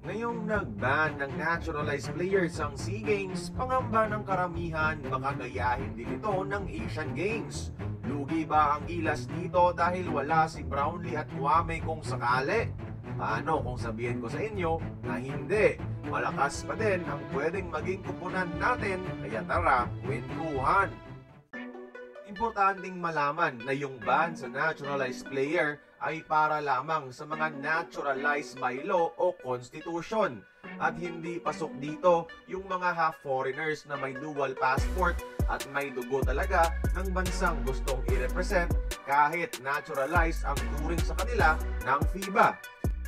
Ngayong nag-ban ng naturalized players ang SEA Games, pangamba ng karamihan baka gayahin din ito ng Asian Games. Lugi ba ang Gilas dito dahil wala si Brownlee at Kwame kung sakali? Paano kung sabihin ko sa inyo na hindi? Malakas pa din ang pwedeng maging kupunan natin, kaya tara, kwentuhan! Importanteng malaman na yung ban sa naturalized player ay para lamang sa mga naturalized by law o constitution at hindi pasok dito yung mga half-foreigners na may dual passport at may dugo talaga ng bansang gustong i-represent kahit naturalized ang turing sa kanila ng FIBA.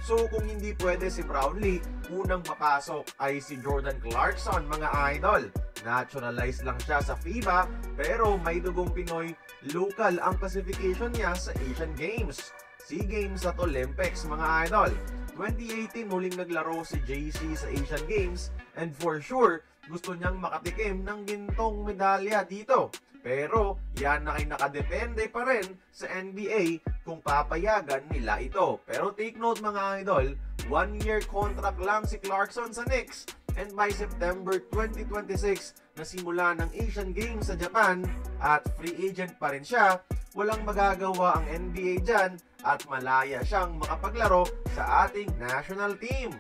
So kung hindi pwede si Brownlee, unang papasok ay si Jordan Clarkson, mga idol. Naturalized lang siya sa FIBA pero may dugong Pinoy, local ang classification niya sa Asian Games, SEA Games at Olympics, mga idol. 2018 muling naglaro si JC sa Asian Games and for sure gusto niyang makatikim ng gintong medalya dito. Pero yan ay nakadepende pa rin sa NBA kung papayagan nila ito. Pero take note, mga idol, 1-year contract lang si Clarkson sa Knicks. And by September 2026 na simula ng Asian Games sa Japan at free agent pa rin siya, walang magagawa ang NBA dyan at malaya siyang makapaglaro sa ating national team.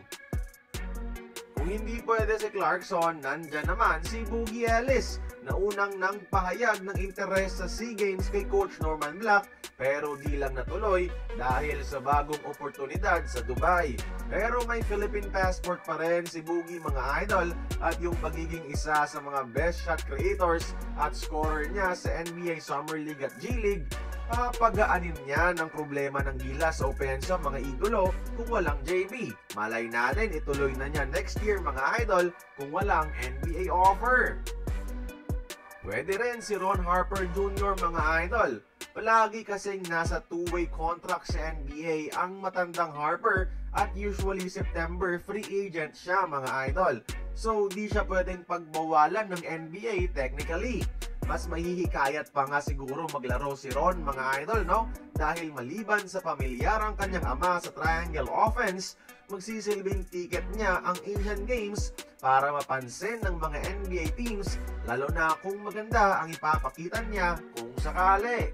Kung hindi pwede si Clarkson, nandyan naman si Boogie Ellis na unang nagpahayag ng interes sa SEA Games kay Coach Norman Black pero di lang natuloy dahil sa bagong oportunidad sa Dubai. Pero may Philippine passport pa rin si Boogie, mga idol, at yung pagiging isa sa mga best shot creators at scorer niya sa NBA Summer League at G League, papagaanin niya ng problema ng Gilas sa opensa, mga idolo, kung walang JB. Malay natin ituloy na niya next year, mga idol, kung walang NBA offer. Pwede rin si Ron Harper Jr., mga idol. Palagi kasing nasa two-way contract sa NBA ang matandang Harper at usually September free agent siya, mga idol. So di siya pwedeng pagbawalan ng NBA technically. Mas mahihikayat pa nga siguro maglaro si Ron, mga idol, no? Dahil maliban sa pamilyarang kanyang ama sa triangle offense, magsisilbing ticket niya ang Asian Games para mapansin ng mga NBA teams, lalo na kung maganda ang ipapakita niya kung sakali.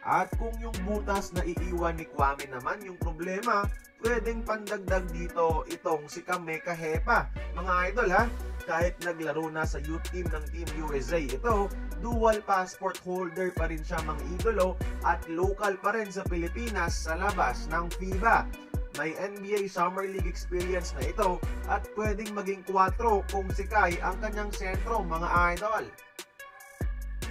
At kung yung butas na iiwan ni Kwame naman yung problema, pwedeng pandagdag dito itong si Kame Kahepa, mga idol, ha? Kahit naglaro na sa youth team ng Team USA ito, dual passport holder pa rin siya, mga idolo, at local pa rin sa Pilipinas sa labas ng FIBA. May NBA Summer League experience na ito at pwedeng maging 4 kung si Kai ang kanyang sentro, mga idol.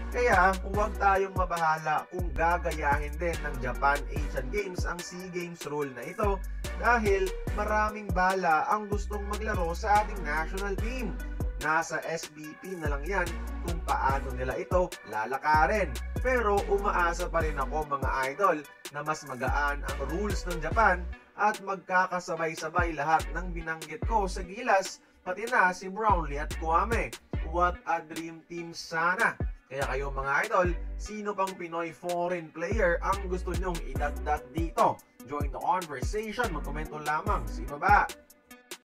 Kaya huwag tayong mabahala kung gagayahin din ng Japan Asian Games ang SEA Games rule na ito dahil maraming bala ang gustong maglaro sa ating national team. Nasa SBP na lang yan kung paano nila ito lalakarin. Pero umaasa pa rin ako, mga idol, na mas magaan ang rules ng Japan at magkakasabay-sabay lahat ng binanggit ko sa Gilas, pati na si Brownlee at Kwame. What a dream team sana! Kaya kayo, mga idol, sino pang Pinoy foreign player ang gusto nyong idagdag dito? Join the conversation, magkomento lamang sa ibaba.